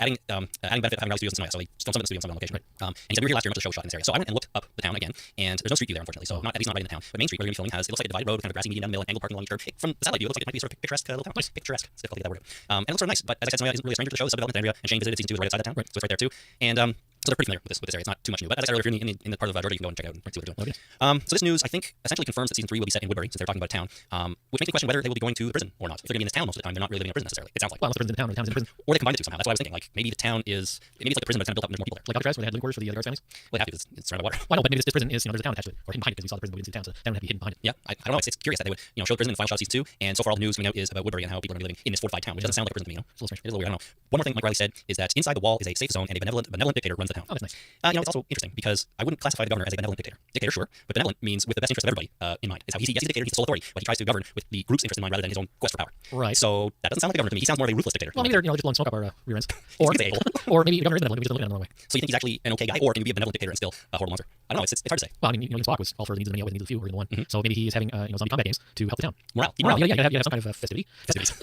adding benefit of having rally studios in Sonoma. So they filmed some of the studios on location. And he said we were here last year, much of the show was shot in this area. So I went and looked up the town again, and there's no street view there, unfortunately. So not, at least not right in the town. But Main Street, where we're going to be filming, has, it looks like a divided road, kind of a grassy median down the middle, and angled parking along each curb. From the satellite view, it looks like it might be sort of picturesque little town. Nice. Picturesque. It's difficult to get that word out. And it looks sort of nice. But as I said, Somalia isn't really a stranger to the show. It's development area, and Shane visited season 2 is right outside that town, so it's right there too. And so they're pretty familiar with this area. It's not too much new. But as I said earlier, if you're in the part of Georgia, you can go and check out and see what they're doing. So this news, I think, essentially confirms that season 3 will be set in Woodbury, since they're talking about a town, which makes me question whether they will be going to the prison or not. If they're going to be in this town most of the time, they're not really living in a prison necessarily. It sounds like. Well, unless the prison's in town, or the town's in prison. Or they combine the two somehow. That's what I was thinking. Like maybe the town is, maybe it's like a prison, but it's kind of built up and there's more people there. Like Alcatraz, where they had living quarters for the guards' families. Well, they have to. It's surrounded by water. Well, I know, but maybe this prison is, there's a town attached to it, or hidden behind it, because we saw the prison, but we didn't see the town, so the town would have to be hidden behind it. Yeah, I don't know. It's curious that they would, show the prison in the final shot of season 2, and so far all the news we know is about Woodbury and how people are going to be living in this fortified town, which doesn't sound like a prison to me. It's a little strange. It is a little weird. I don't know. One more thing Mike Riley said is that inside the wall is a safe zone and a benevolent dictator runs the town. Oh, that's nice. It's also interesting because I wouldn't classify the governor as a benevolent dictator. Dictator, sure, but benevolent means with the best interest of everybody in mind. It's how he's a dictator, he's the sole authority, but he tries to govern with the group's interest in mind rather than his own quest for power. Right. So that doesn't sound like a governor to me. He sounds more of a ruthless dictator. Well, maybe they're just blowing smoke up our rear ends. Or, or maybe the governor is benevolent, maybe just looking at it another way. So you think he's actually an okay guy, or can you be a benevolent dictator and still a horrible monster? I don't know. It's hard to say. Well, I mean, Spock was all for the needs of the many, always the needs of the few, or the one. So maybe he is having zombie combat games to help the town. Morale. Yeah, you have some kind of festivity. Festivities.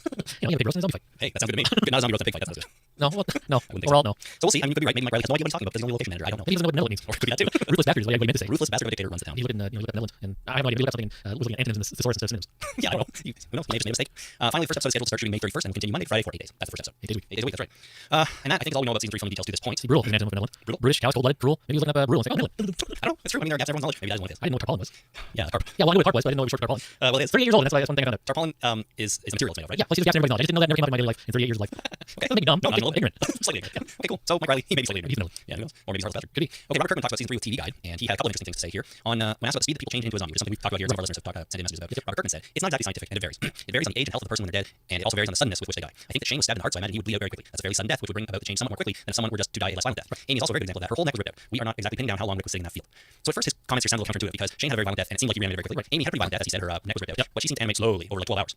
You know, pig roast and a zombie fight. Hey, that sounds good to me. Good, not a zombie roast and a pig fight. That sounds good. No, well, no. Overall, no. So we'll see. I mean, you could be right. Maybe Mike Riley has no idea what he's talking about because he's only a location manager. I don't know. Maybe he doesn't know what benevolent means. Or could be that too. Ruthless bastard is what he meant to say. Ruthless bastard of a dictator runs the town. He's looking at benevolent, and I have no idea. Maybe we got something. Was looking at antonyms and thesaurus instead of synonyms. Yeah, I don't know. Who knows? Maybe just made a mistake. Finally, the first episode is scheduled to start shooting May 31st and will continue Monday, Friday for 8 days. That's the first episode. 8 days a week. 8 days a week. That's right. And that I think is all we know about season 3 from the details to this point. See, brutal. He's an antonyms of benevolent. Brutal. British, cows, cold-blooded, cruel. Maybe he was looking up brutal and saying, oh, benevolent. I don't know. That's true. I mean, there are gaps in everyone's knowledge. Maybe that is one of it. I didn't know what tarpaulin was. Yeah, tarp. Yeah, well, I knew what tarp was, but I didn't know it was short for tarpaulin. Well, it is. 38 years old, and that's one thing I found out. Tarpaulin is the material it's made of, right? Yeah, well, see, there's gaps in everybody's knowledge. I just didn't know that. Never came up in my daily life in 38 years of life. Okay. I'm dumb. No, I'm ignorant. Slightly ignorant. Yeah. Okay, cool. So Mike Riley, he may be slightly ignorant. He's benevolent. Yeah, who knows? Or maybe he's a bastard. Could be. Okay, Robert Kirkman talks about season 3 with TV Guide, and he had a couple of interesting things to say here. On when asked about the speed that people change into a zombie, which is something we've talked about here. Some of our listeners have sent in messages about. Robert Kirkman said it's not exactly scientific, and it varies. It varies on the age and health of the person when they're dead, and it also varies on the suddenness with which they die. I think that Shane was stabbed in the heart, so I imagine he would bleed out very quickly. That's a fairly sudden death, which would bring about the change somewhat more quickly than if someone were just to die a less violent death. Right. Amy is also a very good example of that. Her whole neck was ripped out. We are not exactly pinning down how long Rick was sitting in that field. So at first his comments here sound a little counterintuitive because Shane had a very violent death, and it seemed like he reanimated very quickly. Right. Amy had a pretty violent death, as he said. Her neck was ripped out, but she seemed to animate slowly over like 12 hours.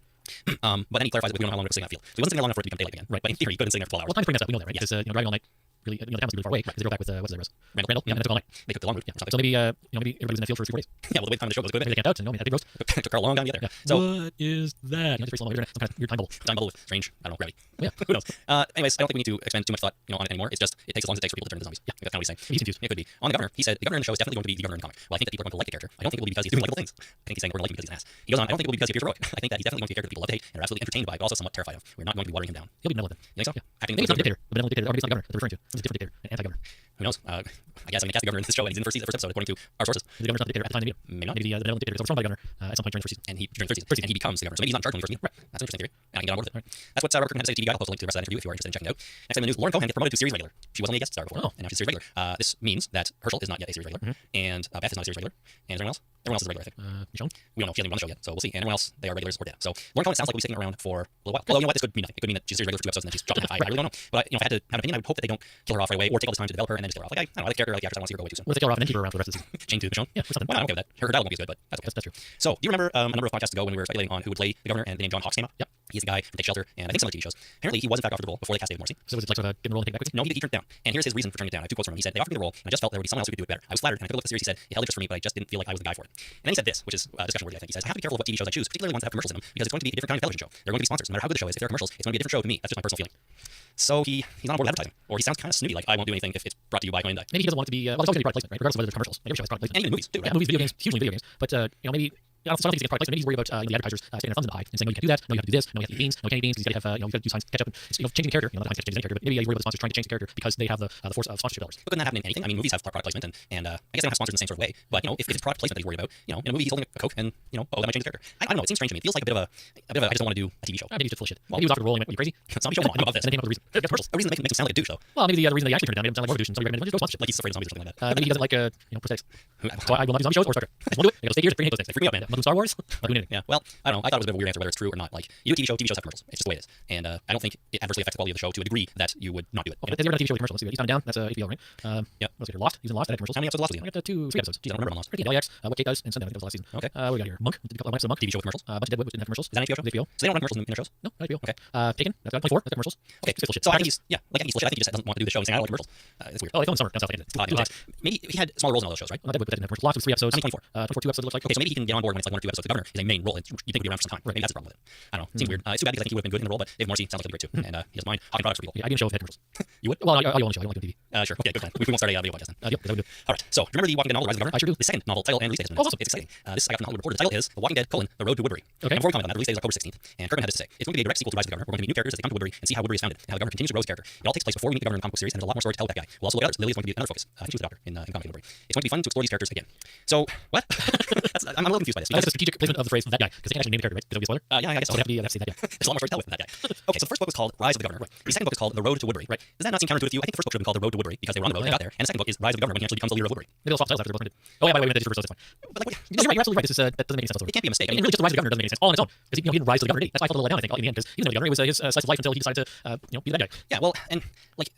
But then he clarifies that we don't know how long Rick was sitting in that field. So he wasn't sitting there long enough for it to become daylight again. Right. But in theory, he could have been sitting there for 12 hours. Well, time to bring that up. We know that, right? Because driving all night. Really, the town was really far away. Right. Because they drove back with what's his name? Randall. Yeah, and it took all night. They took the long route. Yeah. So maybe maybe everybody was in the field for 3 or 4 days. Yeah, well, the way the time of the show goes, maybe they camped out and had big roast. It took her a long time to get there. So what is that? It's very slow. Some kind of weird time bubble. Time bubble with strange, I don't know, gravity. Yeah. Who knows? Anyways, I don't think we need to expend too much thought, on it anymore. It's just it takes as long as it takes for people to turn into zombies. Yeah, that's kind of what he's saying. He's confused. It could be. On the governor, he said the governor in the show is definitely going to be the governor in the comic. Well, I think that people are going to like the character. I don't think it will be because he's doing likable things. I think he's saying we're going to like him because he's an ass. He goes on. I don't think it will be because he appears heroic. I think that he's definitely going to be a character that people love to hate and are absolutely entertained by, but also somewhat terrified of. We're not going to be watering him down. He'll be benevolent then. You think so? Yeah. Acting maybe it's not a dictator, but benevolent dictator. Or maybe it's not the governor that they're referring to. It's a different dictator, an anti-governor. Who knows? I guess I'm going to cast the governor in this show, and he's in the first episode, according to our sources. The governor's not the dictator at the time they meet him. Maybe not. Maybe the benevolent dictator is overthrown by the governor at some point during the first season. And during the third season, and he becomes the governor. So maybe he's not in charge when we first meet him. Right. That's an interesting theory. And I can get on board with it. Right. That's what Robert Kirkman had to say to TV Guide. I'll post a link to the rest of that interview if you are interested in checking it out. Next in the news, Lauren Cohan gets promoted to series regular. She was only a guest star before, and now she's a series regular. This means that Herschel is not yet a series regular, and Beth is not a series regular, and is there anyone else? Everyone else is a regular, I think. Michonne? We don't know. She hasn't even run the show yet, so we'll see. And everyone else, they are regulars or dead. So Lauren Cohan sounds like we'll be sticking around for a little while. Although, you know what? This could mean nothing. It could mean that she's a series regular for 2 episodes and then she's dropped off. I really don't know. But if I had to have an opinion, I would hope that they don't kill her off right away or take all this time to develop her and then just kill her off. Like, I don't know, I like the character, I like the actress, I don't want to see her go away too soon. What if they kill her off and then keep her around for the rest of the season? Chain to Michonne? Yeah, or something. Well, I'm okay with that. Her dialogue won't be as good, but that's okay. That's true. So, do you remember a number of podcasts ago when we were speculating on who would play the governor and the name John Hawkes came up? Yep. He's the guy from Take Shelter and I think some other TV shows. Apparently, he was in fact offered the role before they cast David Morrissey. So was it like sort of getting the role and taking back with you? No, he turned it down. And here's his reason for turning it down. I have 2 quotes from him. He said, they offered me the role, and I just felt there would be someone else who could do it better. I was flattered, and I took a look at the series. He said, it held interest for me, but I just didn't feel like I was the guy for it. And then he said this, which is discussion worthy, I think. He says, I have to be careful of what TV shows I choose, particularly ones that have commercials in them, because it's going to be a different kind of television show. They're going to be sponsors. No matter how good the show is, if there are commercials, it's going to be a different show to me. That's just my personal feeling. So he's not on board with advertising. Or he sounds kind of snooty, like I won't do anything if it's brought to you by Hyundai. Maybe he doesn't want it to be, well, it's always going to be product placement, right? Regardless of whether there's commercials. Maybe every show has product placement. And even movies, too, right? Yeah, movies, video games, hugely video games. But, maybe, I don't think he's getting product placement. Maybe he's worried about the advertisers sticking their thumbs in the pie and saying, no, you can't do that. No, you have to do this. No, you have to eat beans. No, you can't eat beans because you got to have, you got to do science ketchup and, changing the character. Not that Heinz ketchup changes any character, but maybe he's worried about the sponsors trying to change the character because they have the force of sponsorship dollars. But couldn't that happen in anything? I mean, movies have product placement, and I guess they don't have sponsors in the same sort of way. But if it's product placement that he's worried about, in a movie he's holding a Coke and that might change the character. I don't know. It seems strange to me. It feels like a bit of a I just don't want to do a TV show. Maybe he's just full of shit. Well, maybe he was offered the role and went, what, are you crazy? Zombie show? No, I know about this. And then came up with a reason. Commercials. A reason that makes him sound like a douche, though. Well, maybe the other reason they actually turned it down made him sound like more of a douche. And so he recommended just go sponsorship. Like he's afraid of zombies or something like that. Maybe he doesn't like prosthetics. So I will not do zombie shows or Star Trek. I just won't do it. I got to stay here, just bring those things. They freak me out, man. I'm not doing Star Wars. I'm not doing anything. Yeah, well, I don't know. I thought it was a bit of a weird answer whether it's true or not. Like, you do a TV shows have commercials. It's just the way it is. And I don't think it adversely affects the quality of the show to a degree that you would not do it. Okay, has he ever done a TV show with commercials? He's on down. That's HBO, right? Yeah. What's it here? Lost? He's in Lost. That had commercials. How many episodes of Lost was he I in? got 3 episodes. Geez, I don't remember on Lost. LAX, What Kate Does, and Sundown. I think that was last season. Okay. What we got here? Monk. Monk. TV show with commercials. A bunch of Deadwood, which didn't have commercials. Is that an HBO show? HBO. So they don't have commercials in their shows? No, not HBO. Okay. Taken. That's got 24. That's got commercials. Okay. It's bullshit. So I think he's bullshit. I think he just doesn't want to do the show and saying I don't like commercials. It's weird. Oh, they filmed Summer. Down South. Too hot. Maybe he had smaller roles in all those shows, right? Deadwood didn't have commercials. Lost was 3 episodes. I mean 24. 24 2 episodes. It looks like. Okay, so maybe he can get on board when it's like 1 or 2 episodes, the governor is a main role. You think he'd be around for some time. Maybe that's the problem with it. I don't know. It seems weird. It's too bad because I think he would have been good in the role, but Dave Morrissey sounds like he'd be great too. And he doesn't mind hawking products for people. Yeah, I didn't show head commercials. You would? Well, I only show. I don't like doing TV. Sure. Okay, good plan. We won't start a video podcast then. Yep, that would do. All right. So remember the Walking Dead novel, The Rise of the Governor? I sure do. The second novel title and release date has been announced. It's exciting. This I got from the Hollywood Reporter. The title is The Walking Dead: The Road to Woodbury. Okay. And before we comment on that, the release date is October 16th. And Kirkman had this to say: it's going to be a direct sequel to Rise of the Governor. We're going to meet new characters as they come to Woodbury and see how Woodbury is founded and how the Governor continues to grow his character. It all takes place before we meet the Governor in the comic book series, and there's a lot more story to tell with that guy. We'll also look at others. Lily is going to be another focus. I think she was the doctor in comic Woodbury. It's going to be fun to explore these characters again. So what? I'm a little confused by this. That's the strategic placement of the phrase that guy, because they can actually name the character, right? Because it'll be a spoiler. Yeah, I guess so. So they have to say that guy. There's a lot more story to tell with that guy. Okay, so the first book was called Rise of the Governor. Right. The second book is called The Road to Woodbury. Right. Does that not seem counterintuitive to you? I think the first book should have been called The Road to Woodbury because they were on the road and they got there. And the second book is Rise of the Governor when he actually becomes the leader of Woodbury. Maybe they'll swap titles after they're both ended. Oh yeah, by the way, we meant to reverse those. That's fine. But like, what? No, you're absolutely right. This is that doesn't make any sense. It can't be a mistake. I I mean, mean, really, just the rise of the governor doesn't make any sense all on its own because he didn't rise to the governor. That's why I felt a little let down. I think in the end because he was the governor. It was his slice of life until he decided to be the bad guy. yeah, well, and like,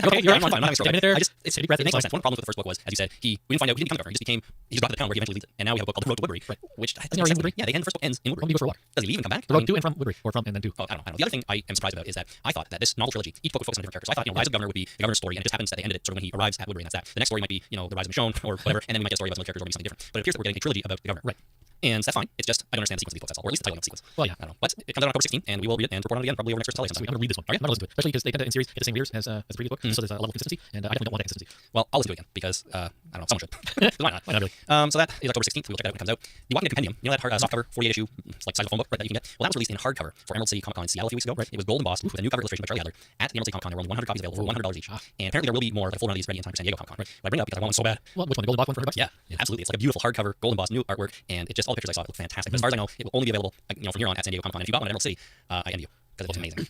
Okay, you're right. I'm fine. I'm not Take a minute there. I just, it's, Take a breath. it makes no sense. One of the problems with the first book was, as you said, we didn't find out he didn't become the governor. He just became, he just got to the town where he eventually leads it. And now we have a book called The Road to Woodbury, Right. which Doesn't he already end Woodbury? yeah, the first book ends in From Woodbury. he go for a walk. Does he leave and come back? The road to and from Woodbury, or from and then to. Oh, I don't know. The other thing I am surprised about is that I thought that this novel trilogy, each book would focus on a different character. So I thought, Rise of the Governor would be the governor's story, and it just happens that they ended it sort of when he arrives at Woodbury, and that's that. The next story might be, the rise of Michonne or whatever, and then we might get a story about some other characters or maybe something different. But it appears that we're getting a trilogy about the governor. Right. And that's fine. It's just I don't understand the sequence of these books. That's all, or at least the title of the sequence. Well, yeah. I don't know. But it comes out on October 16th, and we will read it and report on it again probably over next Thursday I'm sometime. going to read this one. Okay. I'm going to listen to it, especially because they tend to in series hit the same readers as the previous book, so there's a level of consistency, and I definitely don't want that consistency. Well, I'll listen to it again because I don't know, someone should. Why not? Why not really? So that is October 16th. We will check it out when it comes out. The Walking Dead Compendium, that hard, soft cover, 48 issue, like size of phone book, right, that you can get. Well, that was released in hardcover for Emerald City Comic Con in Seattle a few weeks ago. Right. It was gold embossed with a new cover illustration by Charlie Adler at the Emerald City Comic Con. There were only 100 copies available for $100 each, and apparently there will be more, like a full run of these ready in time for San Diego Comic Con. Right. But I bring it up because I want one so bad. Well, which one? The golden box one for $100? Yeah, absolutely. It's like a beautiful hardcover, gold embossed, new artwork, and it just all the pictures I saw look fantastic. As far as I know, it will only be available, from here on at San Diego Comic Con. If you got one at Emerald City, I envy you because it looks amazing.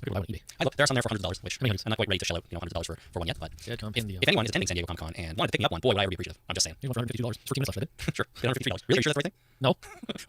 I look, there are some there for $100, which I'm not quite ready to shell out, $100 for one yet. But if anyone is attending San Diego Comic Con and wanted to pick me up one, boy, would I be appreciative. I'm just saying. You want $150? 14 minutes left, did it? Sure, $153. Really, are you sure that's the right thing? No.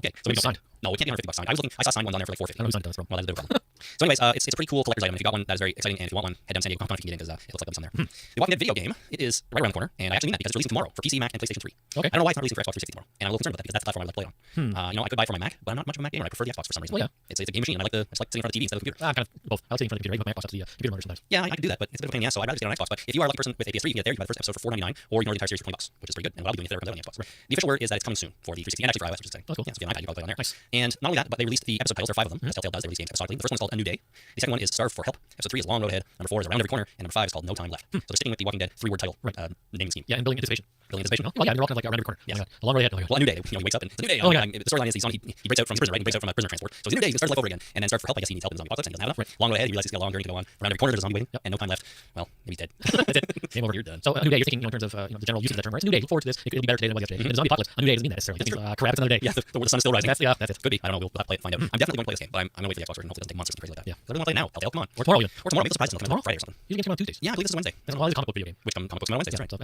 Okay, so We signed. No, we can't get $150 signed. I saw signed ones on there for like $450. I know we signed it, that's wrong. Well, that's a bit of a problem. So anyways, it's a pretty cool collector's item. If you got one, that is very exciting. And if you want one, head down to San Diego Comic Con if you can get in because it looks like it's on there. The Walking Dead video game, it is right around the corner, and I actually mean that because it's releasing tomorrow for PC, Mac, and PlayStation 3. Okay. I don't know why it's not releasing for Xbox 360 tomorrow, and I'm a little concerned about that because that's the platform I like to play it on. I could buy it for my Mac, but I'm not much of a Mac gamer. I prefer the Xbox for some reason. Well, yeah. It's a game machine. I just like sitting in front of the TV instead of the computer. Kind of both. I would say in front of the computer, right? But my Xbox has the computer monitor sometimes. Yeah, I can do that, but it's a bit of a pain in the ass, so I'd rather just get on Xbox. But if you are a lucky person with a PS3, you can get it there. You can buy the first episode for $4.99, or you can order the entire series for $20, which is pretty good. And what I'll be doing if it ever comes out on the Xbox. Right. The official word is that it's coming soon for the 360 and actually for iOS, which is exciting. That's cool. Yeah, so if you have an iPad, you can probably play it on there. Nice. And not only that, but they released the episode titles. There are 5 of them, as Telltale does. They release games episodically. The first one is called A New Day. The second one is Starve for Help. Episode 3 is Long Road Ahead. Number 4 is Around Every Corner, and number 5 is called No Time Left. So they're sticking with the Walking Dead 3-word title naming scheme. Yeah, and building anticipation. Building anticipation. Well, yeah, and they're all kind of like around every corner. Yeah. A long way ahead. Oh, Well, A New Day. He wakes up and it's a new day. Oh, yeah. The storyline is he breaks out from his prison, right? He breaks out from a prisoner transport. So it's a new day. He starts life over again. And then Starve for Help. I guess he needs help in the zombie apocalypse and he doesn't have enough. Right. Long Road Ahead. He realizes he's got a long journey to go on. Around every corner there's a zombie waiting, and no time left. Well, maybe he's dead. That's it. Game over. You're done. So a new day. You're thinking in terms of the general use of that term. Right? It's a new day. Look forward to this. It'll be better today than it was yesterday. In the zombie apocalypse, a new day doesn't mean that necessarily. It just means crap. It's another day. Yeah, the sun is still rising. That's it. Could be. I don't know. We'll have to play it, find out. I'm definitely going to play this game, but I'm going to wait for the Xbox version. Hopefully it doesn't take months or something crazy like that. Yeah. I really want to play it now. Telltale, come on. Or tomorrow even. Or tomorrow. Maybe surprise Tomorrow? Friday or something. Usually games come out on Tuesdays. Yeah, I believe this is Wednesday. That's a lot of comic book video game. Which comic books come out on Wednesdays? That's right. So,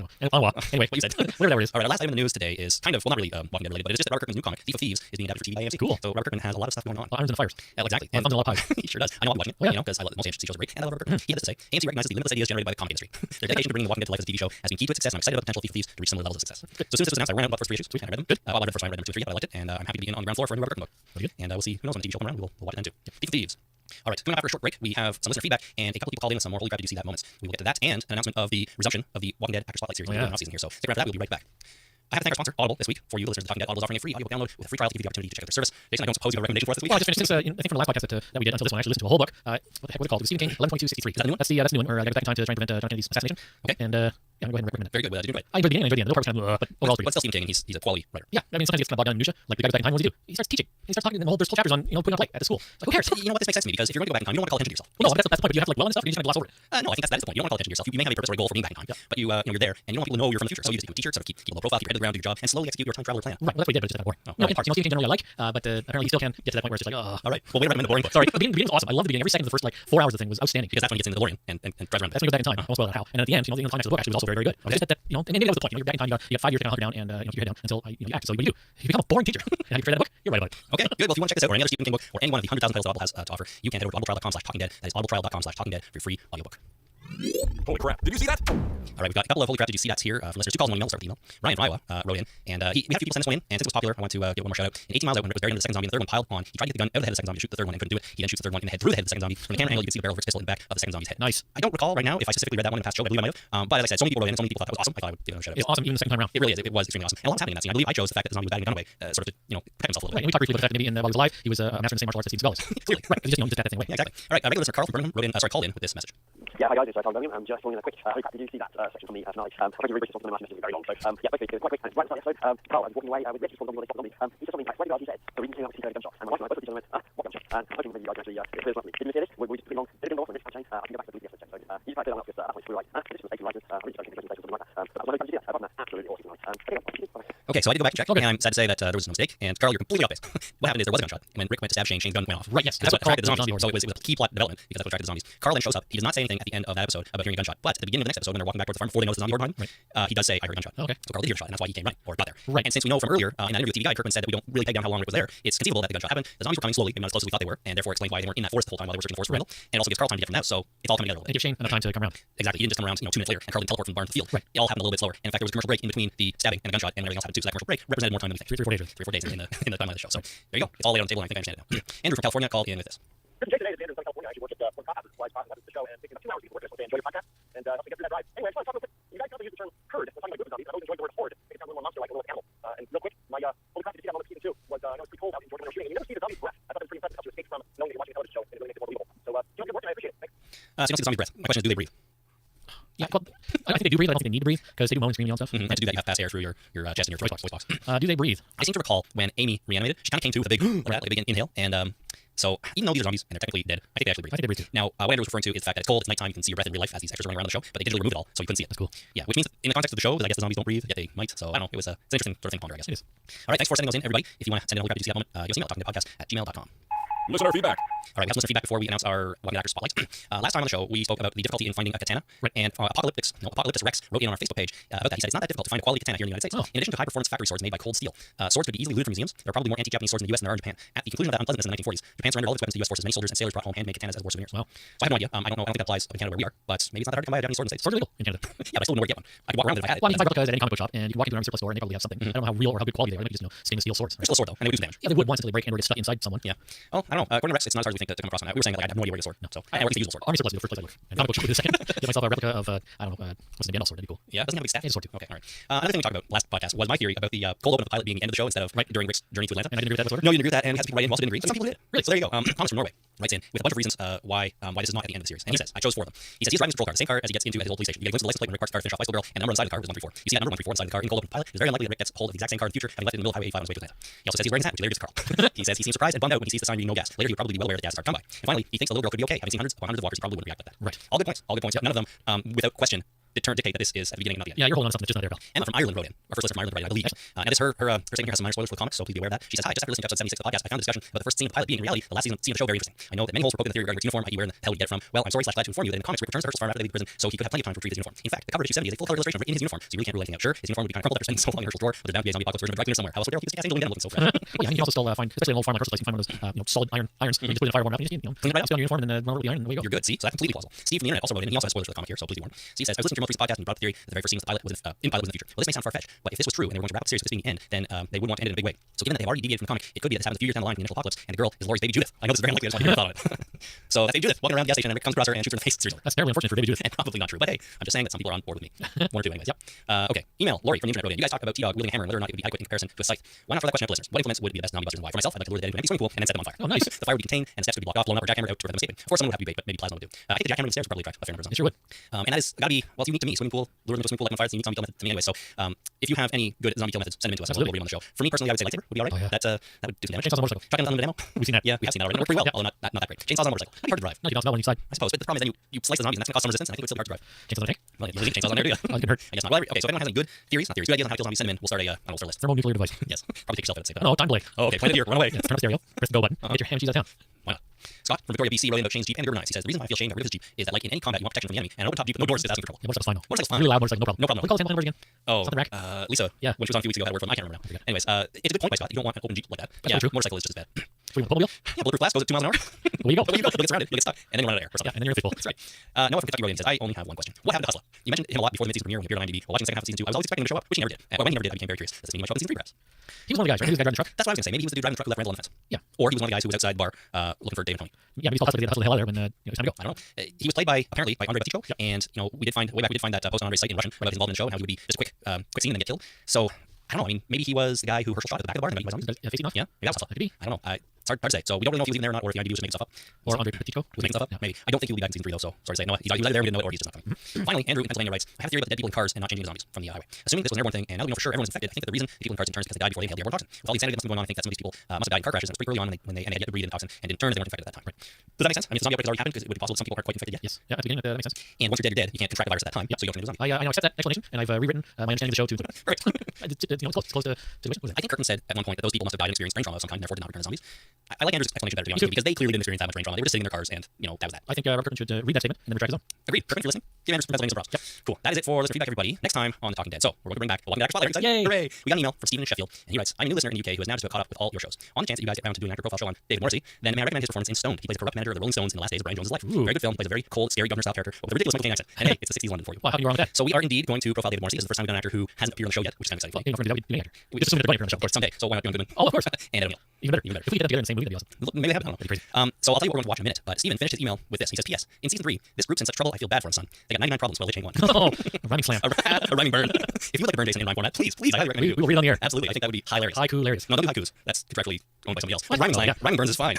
anyway, What you said. whatever that is. All right, our last item in the news today is kind of, well, not really Walking Dead related, but it's just that Robert Kirkman's new comic, Thief of Thieves, is being adapted for TV by AMC. Cool. So Robert Kirkman has a lot of stuff going on. Irons and fires. Exactly. And thumbs and a lot of pies. He sure does. I know I'll be watching it, Oh, yeah. because I love most AMC shows are great, and I love Robert Kirkman. He had this to say, AMC recognizes the limitless ideas generated by the comic industry. Their dedication to bringing The Walking Dead to life as a TV show has been key to its success, and I'm excited about the potential of Thief of Thieves to reach similar levels of success. So as soon as this was announced, I ran out and bought the first 3 issues, and I read them. Good. Well, I read the first one, I read number 2 and 3, but I liked it, and I'm happy to be in on the ground floor for a new Robert Kirkman book. Very good. And we'll see, who knows, when the TV show comes around, we'll watch it then too. Thief of Thieves. All right, coming up after a short break, we have some listener feedback and a couple people called in with some more holy crap did you see that moments. We will get to that and an announcement of the resumption of the Walking Dead Actor Spotlight series. Oh, yeah. We're not season here, so stick around for that. We'll be right back. I have to thank our sponsor, Audible, this week. For you listeners to Talking Dead, Audible is offering a free audiobook download with a free trial to give you the opportunity to check out their service. Jason, I don't suppose you have a recommendation for us this week? Well, I just finished since I think from the last podcast that we did until this one, I actually listened to a whole book. What the heck was it called? It was Stephen King, 11/22/63. Is that the new one? That's the new one. Where I got back in time to try and prevent John Kennedy's assassination. Okay. And yeah, I'm going to recommend it. Very good. Did you do it? I enjoyed the beginning, I enjoyed the end. The middle part was kind of, but overall, But still Stephen King, he's a quality writer. yeah, I mean, sometimes he gets kind of bogged down in minutia. Like the guy goes back in time, what does he do? He starts teaching. He starts talking, and there's whole chapters on putting on a play at the school. Like, who cares? You know what? This makes sense to me because if you're going to go back in time, you don't want to call attention to yourself. Well, no, that's the point. But you have to like dwell on stuff, and you just kind of gloss over it. No, I think that's the point. You don't want to call attention to yourself. You may have a purpose or a goal for being back in time, but you're there, and you don't want people to know you're from the future. So you just teach it, sort of keep a low profile, keep your head to the ground, do your job, and slowly execute your time traveler plan. Right, well, that's what he did, but it's just kind of boring. Oh, In parts, Stephen King generally I like, but apparently he still can get to that point where it's just like, all right. Well, we recommend the boring book. Sorry, the beginning was awesome. I love the beginning. Every second of the first like 4 hours of the thing was outstanding. Because that's when he gets into the DeLorean and drives around. That's when he goes back in time. I won't spoil that how. And at the end, the climax of the book actually was also very, very good. Okay. Just that, and maybe that was the point. You're back in time. You got 5 years to kind of hunker down and keep your head down until you act. So what do you do? You become a boring teacher. And how you create that book? You're right about it. Okay, good. Well, if you want to check this out or any other Stephen King book or any one of the 100,000 titles that Audible has to offer, you can head over to audibletrial.com/talkingdead. That is audibletrial.com/talkingdead for your free audiobook. Holy crap. Did you see that? All right, we've got a couple of holy crap did you see that's here from listeners. Two calls and one email. Let's start with the email. Ryan from Iowa wrote in, and we had a few people send this one in, and since it was popular, I want to give one more shout out. In 18 miles out, when Rick was buried into the second zombie and the third one piled on, he tried to get the gun out of the head of the second zombie to shoot the third one and couldn't do it. He then shoots the third one in the head through the head of the second zombie. From the camera angle, you can see the barrel of Rick's pistol in the back of the second zombie's head. Nice. I don't recall right now if I specifically read that one in the past show, but I believe I might have. But as I said, so many people wrote in, and so many people thought that was awesome. I thought I would give it a shout out. It's awesome even the second time around. It really is. It was extremely awesome. And a lot was happening in that scene. I believe I chose the fact that the zombie was batting the gun away, sort of to, protect himself a little Right, bit. and we talked briefly about the fact that maybe while he was alive, he was a master in the same martial arts as Steven Seagal is. Clearly. Right, because he just, just had that thing away. Yeah, exactly. All right, regular listener Carl from Birmingham called in with this message. Yeah, hi guys, it's Carl Birmingham. I'm just throwing in a quick did you see that section from the finale? I think you really just talked about the last message very long. So, yeah, basically, quite quick. Right at the start of the episode, Carl, I was walking away with Rich, just zombie. He said something like, slightly he said, the reason came out to see the gunshot. And my wife and I both looked at each other and went, what gunshot? And I think maybe you guys actually, it feels like me. Didn't you see this? We just pretty long. Did it go off on this chain? I can go back to the previous episode. You just had to do that because that was through like, this was 80 writers, really just something like that. But I was like, yeah, that's absolutely awesome. Okay, so I did go back and check, and I'm sad to say that there was no mistake. And Carl, you're completely off base. What happened is there was a gunshot, and when Rick went to stab Shane, Shane's gun went off. Right, yes. That's what attracted the Zombie zombies. So it was a key plot development because that's what attracted the zombies. Carl then shows up. He does not say anything at the end of that episode about hearing a gunshot, but at the beginning of the next episode, when they're walking back towards the farm before they notice the zombie horde behind him, he does say, "I heard a gunshot." Okay. So Carl did hear a shot, and that's why he came running or got there. Right. And since we know from earlier in that interview with TV Guide, Kirkman said that we don't really peg down how long Rick was there. It's conceivable that the gunshot happened. The zombies were coming slowly, maybe not as close as we thought they were, and therefore explains why they weren't in that forest the whole time while they were searching the forest for Randall. And also gives Carl time to get from that. So it's all coming together a little And bit. give Shane enough time to come around. Exactly. He didn't just come around 2 minutes later, and Carl didn't teleport from the barn to the field. Right. It all happened a little bit slower. And in fact, there was a commercial break in between the stabbing and the gunshot, and everything else happened too. So that commercial break represented more time than we think. 3 or 4 days. 3 or 4 days in the timeline of the show. So there you go. It's all laid on the table, and I think I understand it now. Andrew from California called in with this. Today is Andrew from California. I actually work at one cop office, the show, and taking up 2 hours to work. So enjoy your podcast and help me get through that drive. Anyway, I just want to talk about you guys probably use the term herd. We're talking about good zombies. I always enjoyed the word horde. It sounds a little more monster-like, a little animal. And real quick, my holy crap, did you see that moment of season 2? Was I know it's pretty cold out in Georgia when they were shooting, and you never see the zombie's breath. I thought it was pretty impressive how to escape from knowing that you're watching a television show, and it really makes it more believable. So, keep up your work, and I appreciate it. Thanks. So you don't see the zombie's breath. My question is, do they breathe? Yeah, well, I think they do breathe. I don't think they need to breathe because they do moan and scream and yell and stuff. And to do that, you have to pass air through your chest and your voice box. Do they breathe? I seem to recall when Amy reanimated, she kind of came to with a big, like a big inhale, and so even though these are zombies and they're technically dead, I think they actually breathe. I think they breathe too. Now, what Andrew was referring to is the fact that it's cold, it's nighttime, you can see your breath in real life as these extras are running around the show, but they digitally removed it all, so you couldn't see it. That's cool. Yeah, which means that in the context of the show, I guess the zombies don't breathe, yet they might. So I don't know. It's an interesting sort of thing to ponder, I guess. It is. All right, thanks for sending those in, everybody. If you want to send in a holy crap, you see that moment, give us an email, talkingtopodcast@gmail.com. Listener feedback. All right, we have listener feedback before we announce our Welcome to Actors Spotlight. Last time on the show, we spoke about the difficulty in finding a katana, Right. and Apocalyptus Rex wrote in on our Facebook page about that. He said it's not that difficult to find a quality katana here in the United States. Oh. In addition to high-performance factory swords made by cold steel, swords could be easily looted from museums. There are probably more anti-Japanese swords in the U.S. than there are in Japan. At the conclusion of that unpleasantness in the 1940s, Japan surrendered all its weapons to U.S. forces. Many soldiers and sailors brought home handmade katanas as war souvenirs. Wow. So I have no idea. I don't know. I don't think that applies in Canada where we are, but maybe it's not that hard to come by a Japanese sword in the States. Swords are legal in Canada. Yeah, but I still wouldn't know where to get one. I could walk around with it if I had it. Well, I mean, it's like replicas at any comic book shop, and you can walk into an army surplus store, and they probably have something. I don't know how real or how good quality they are. They might be just stainless steel swords. They're still a sword though, and they would do some damage. Yeah, they would once until they break and or get stuck inside someone. Yeah. Well, I don't know. According to Rex, it's not as hard as we think to come across on that. We were saying that like, I have no idea where to get a sword. No. So I have at least a usable sword. Army surplus is the first place I look. And comic book shop for a second. Get myself a replica of I don't know what's the Gandalf sword. That'd be cool. Yeah, doesn't have a big staff. Yeah, it's a sword too. Okay, all right. Another thing we talked about last podcast was my theory about the cold open of the pilot being the end of the show instead of during Rick's journey to Atlanta. And I didn't agree with that whatsoever. No, you didn't agree with that, and we had some people write in who also didn't agree. But some people did. Really? So there you go. Thomas from Norway writes in with a bunch of reasons why this is not at the end of the series. And he says, I chose 4 of them. He says he's driving his patrol car, the same car as he gets into at his old police station. You get a glimpse of the license plate when Rick starts to finish off Bicycle Girl, and the number on the side of the car is 134. You see that number 134 on the side of the car in cold open pilot. It's very unlikely that Rick gets hold of the exact same car in the future, having left it in the middle of Highway 85 on his way to Atlanta. He also says he's wearing his hat, which later gets Carl. He says he seems surprised and bummed out when he sees the sign being no gas. Later, he'll probably be well aware that gas is hard to come by. And finally, he thinks the little girl could be okay. Having seen hundreds of walkers, he probably wouldn't react like that. Right. All good points. All good points. Yep, none of them, without question, dictate that this is at the beginning, not the end. Yeah, you're holding on to something that's just not there, pal. Emma from Ireland wrote in. Our first listener from Ireland, right, I believe. And this her statement here has some minor spoilers for the comics, so please be aware of that. She says, hi, just after listening to episode 76 of the podcast, I found the discussion about the first scene of the pilot being in reality the last scene of the show very interesting. I know that many holes were poking in the theory regarding Rick's uniform, i.e. where in the hell he get it from. Well, I'm sorry / glad to inform you that in the comics, Rick returns to Herschel's farm after they leave prison, so he could have plenty of time to retrieve his uniform. In fact, the cover of issue 70 is a full color illustration of Rick in his uniform, so you really can't rule anything out. Sure, his uniform would be kind of crumpled after spending so long in Herschel's drawer, but there's bound to be a zombie apocalypse version of a dry cleaner somewhere. How else would there keep his angel in denim looking so fresh? Well, yeah, and you can also still find, especially an old farm like Herschel's place, you can find one of those solid irons. You just put it in the fire warm up, and you just clean it right up. stick on your uniform, and then run over the iron, and there you go. You're good. See, so that's completely plausible. Steve from the internet also wrote in, and he also has spoilers for the comic here, so please be warned. Steve says, I was listening to your most recent podcast and you brought up the theory that the very first scene of the pilot was in the future. Well, this may sound far-fetched, but if this was true and they were going to wrap up the series with this being the end, then they would want to end it in a big way. So given that they've already deviated from the comic, it could be that this happens a few years down the line in the initial apocalypse, and the girl is Laurie's baby Judith. I know this is very unlikely, I just want to hear your thought on it. So that's baby Judith walking around the gas station, and Rick comes across her and shoots her in the face. Seriously. That's terribly unfortunate for baby Judith. And probably not true, but hey, I'm just saying that some people are on board with me. 1 or 2 anyways. Yep. Okay. Email Lori from the internet wrote in. You guys talked about T-Dog wielding a hammer and whether or not it would be adequate in comparison to a scythe. Why not for that question of listeners? What implements would be the best zombie busters and why? For myself, I'd like to lure the dead into an empty swimming pool and then set them on fire. Oh, nice. The fire would be contained and the steps could be blocked off, blown up, or jackhammered out to prevent them escaping. Of course, someone would have to be bait, but maybe plasma would do. I think the jackhammer stairs would probably attract a fair number of It zombies. sure would. And that is gotta be, well, it's unique to me. Swimming pool, lure them to a swimming pool, like on fire, it's a unique zombie kill method to me anyway. So if you have any good zombie kill methods, send them in to us. We'll read them on the show. For me personally, I would say lightsaber would be alright. Oh, yeah. That would do some damage. Chainsaws on a motorcycle. Shotguns on the demo. We've seen that. Yeah, we have seen that already. It worked pretty well, Yeah. although not that great. Chainsaws on a motorcycle. That'd be hard to drive. No, you bounce that one inside. I suppose, but the problem is then you slice the zombies and that's gonna cause some resistance, and I think it would still be hard to drive. Chainsaws on a tank. Well, you leave chainsaws on there, do you? Oh, it can hurt. I guess not. Well, okay, so if anyone has any good theories, not theories, good ideas on how to kill zombies, send them in. We'll start a list. Thermonuclear device. Yes, probably take yourself out and say that. No, time delay. Oh, okay, plant it here, run away. Yeah, turn up stereo. Press the go button. Get your ham and cheese out of town. Why not? Scott from Victoria, BC, wrote in about Shane's Jeep and urbanites. He says the reason why I feel Shane got rid of his Jeep is that, like in any combat, you want protection from the enemy, and an open top Jeep with no doors is asking for trouble. Yeah, motorcycle's fine though. Motorcycle's fine. Really loud motorcycle, no problem. No problem. What do you call the sample numbers again? Oh, Something rack? Lisa. Yeah. When she was on a few weeks ago, had a word for them. I can't remember now. Anyways, it's a good point by Scott. You don't want an open Jeep like that. That's true. Motorcycle is just as bad. What, the Pokemobile? Yeah, bulletproof glass goes at 2 miles an hour. Where you go? But you go, you'll get surrounded, you'll get stuck, and then you'll run out of air. Or Yeah, something. and then you're in a fishbowl. That's right. Noah from Kentucky Williams says, I only have one question. What happened to Hustla? You mentioned him a lot before the mid-season premiere when he appeared on IMDb. While watching the second half of season 2, I was always expecting him to show up, which he never did. When he never did, I became very curious. Does this mean he might show up in season 3 perhaps? He was one of the guys, right? He was the guy driving the truck. That's what I was going to say. Maybe he was the dude driving the truck who left Randall on the fence. Yeah. Or he was one of the guys who was outside the bar looking for Dave and Tony. Yeah, maybe he's called Hustler to get the hell out of there when it's time to go. I don't know. He was played by, apparently, by Andre Baticho. And, we did find, way back, we did find that post on Andre's site in Russian about his involvement in the show and how he would be just a quick scene and then get killed. So, I don't know. I mean, maybe he was the guy who Herschel shot at the back of the bar and then he was zombies. Facing off? Yeah, maybe that was Hustla. Could be. I don't know. It's hard to say. So we don't really know if he was even there or not, or if the IMDb was making stuff up. Or Andre Petico. Was making stuff up? Yeah. Maybe. I don't think he'll be back in season 3 though, so sorry to say. No, he was either there, we didn't know it, or he's just not coming. Finally, Andrew in Pennsylvania writes, I have a theory about the dead people in cars and not changing into zombies from the highway. Assuming this was an airborne thing, and now that we know for sure everyone's infected, I think that the reason the people in cars didn't turn is because they died before they inhaled the airborne toxin. With all the insanity that's been going on, I think that some of these people must have died in car crashes. That was pretty early on when they had to breathe in the toxin and didn't turn as they weren't infected at that time. Right. Does that make sense? I mean, the zombie outbreak has already happened because it would be possible that some people aren't quite infected yet. Yes. Yeah, at the beginning, that makes sense. And once you're dead, you're dead. You can't contract the virus at that time, so you don't turn into a zombie. I now accept that explanation, and I've rewritten my understanding of the show to include it. Right. It's close to situation. I think Curtin said at one point that those people must have died and experienced brain trauma of some kind, and therefore did not return as zombies. I like Andrew's explanation better, to be honest with you, because they clearly didn't experience that much brain trauma. They were just sitting in their cars, and that was that. I think Robert Curtin should read that statement and then retract his own. Agreed. Curtin, if you're listening, give Andrews from Pennsylvania some props. Yep. Cool. That is it for listener feedback, everybody. Next time on The Talking Dead. So we're going to bring back a Walking Dead Actor Spotlight. Yay! Hooray! We got an email from Stephen in Sheffield, and he writes, I'm a new listener in the UK who is now just about caught up with all your shows. On the chance that you guys get around to doing an actor profile show on David Morrissey, then may I recommend his performance in Stoned. He plays a corrupt manager of the Rolling Stones in the last days of Brian Jones' life. Ooh. Very good film. Plays a very cold, scary governor-style character with a ridiculous Michael Caine accent. And hey, it's the 60s London for you. Well, how can you go wrong with that? So we are indeed going to profile David Morrissey. This is the first time we've done an actor who hasn't appeared on the show yet, which is kind of exciting. Well, for that would be an actor. We just assume that they're going to appear on the show. Of course, someday. So why not John Goodman? Oh, of course. And Adam Neal. Even better. Even better. If we get them together in the same movie, that'd be awesome. Maybe they have. I don't know. That'd be crazy. So I'll tell you what we're going to watch in a minute. But Stephen finished his email with this. He says, P.S. In season 3, this group's in such trouble, I feel bad for his son. They got 99 problems while they chain one. Oh, a rhyming slam. a rhyming burn. If you would like to burn Jason in rhyme format, please, I highly recommend you. We will read it on the air. Absolutely. I think that would be hilarious. Haiku-hilarious. No, don't do haikus. That's directly owned by somebody else. What? Rhyming slam. Yeah. Rhyming burns is fine.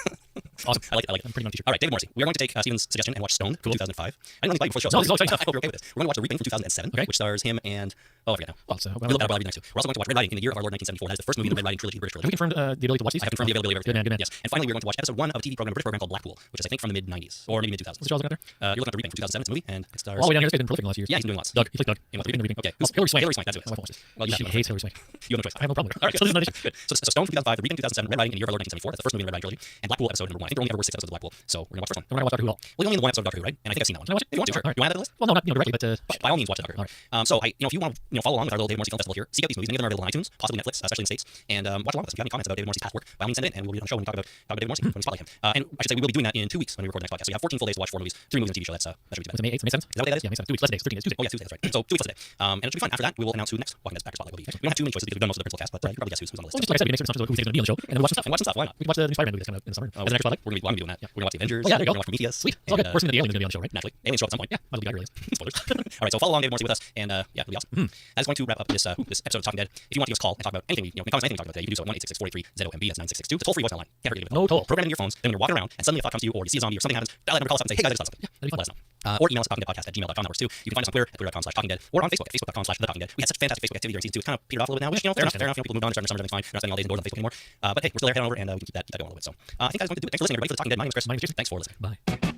Awesome. I like it. I'm pretty much All right, David Morrissey. We are going to take Stephen's suggestion and watch Stoned from 2005. I didn't really before the show. No, this is all exciting I hope you're okay with this. We're going to watch The Reaping from 2007, Okay. which stars him and I forget now. Well, so, We'll look at I'll read next to. We're also going to watch Red Riding in the year of our Lord 1974. That is the first movie in the Red Riding trilogy, British have we trilogy. confirmed the ability to watch these? I have confirmed the availability of Good man, good man. Yes. And finally, we're going to watch episode 1 of a TV program, a British program called Blackpool, which is I think from the mid 90s or maybe mid 2000s. What's the show I was looking at there? You're looking at The Reaping from 2007. It's a movie and it stars. All the way down here. This guy's been prolific in the last years. Yeah, he's been doing lots. Doug. He plays Doug. Okay. In the Reaping. Okay. Oh, Hillary Swank. Hillary Swank. That's it. My wife watched this. Well, you She have hates Hillary Swank. You have no choice. I have no problem with her. All right, So this is not an issue. Good. So Stone from 2005, The Reaping 2007, Red Riding in the year of our Lord 1974. That's the first movie in the Red Riding trilogy. And Blackpool episode number 1. I think there only ever were 6 episodes of Blackpool. So we're going to watch the first one. And we're going to watch Doctor Who all. Well, you only need one episode of Doctor Who, right? And I think I've seen that one. Can I watch it? If you want to, sure. All right. You want to add to the list? Well, no, not directly, but By all means, watch Doctor Who. all right. So if you want to follow along with our little David Morrissey Film Festival here, seek out these movies. Many of them are available on iTunes, possibly Netflix, especially in the States, and watch along with us. If you have any comments about David Morrissey's past work, by all means send it in, and we'll read it on the show and talk about David Morrissey when we spotlight him. And I should say we will be doing that in 2 weeks when we record the next podcast. So you have 14 full days to watch 4 movies, 3 movies on TV show. That should be Was it May 8th? May 7th? Is that what that is? Yeah, May 7th. 2 weeks. Less days. 13 days. Tuesday. Oh yeah, Tuesday. That's right. So 2 weeks today. And it should be fun. After that, we will announce who next Walking Dead's Backer Spotlight will be. We don't have too many choices because we've done most of the principal cast, but you can probably guess who's on the Well, list. just like I said, we make some assumptions of who's going to be on the show, and then we watch some stuff. And watch some stuff. Why not? We can watch the new Spider-Man movie that's coming out in the summer. Oh, As an extra spotlight. We're gonna be doing that. We're gonna watch the Avengers. Well, yeah, there you We're go. gonna watch Prometheus. Sweet. It's all good. Worse than the aliens going to be on the show, right? Naturally, aliens show up at some point. Yeah, might as well be aliens. Spoilers. All right, so follow along, David Morrissey, with us, and yeah, it'll be awesome. That is going to wrap up this episode of Talking Dead. If you want to give us a call and talk about anything, comments on anything we talk about today, you can do so at 1-866-483-ZOMB. That's 9662. It's a toll-free voicemail line. Can't forget it. No toll. Program it in your phones. Then when you're walking around and suddenly a thought comes to you, or you see a zombie or something happens, dial that number, call us up and say, hey guys, I just saw something. Yeah, that'd be fun. Let us know. Or email us at talkingdeadpodcast@gmail.com. That works too. You can find us on Twitter at twitter.com/talkingdead, or on Facebook at facebook.com/thetalkingdead. We had such fantastic Facebook activity during season 2. It's kind of petered off a little bit now, which, fair enough. People moved on, starting their summer, everything's fine. They're not spending all days indoors on Facebook anymore. But hey, we're still there. Head on over and we can keep that going a little bit. So I think that's going to do it. Thanks for listening, everybody, for the Talking Dead. My name is Chris. My name is Jason. Thanks for listening. Bye.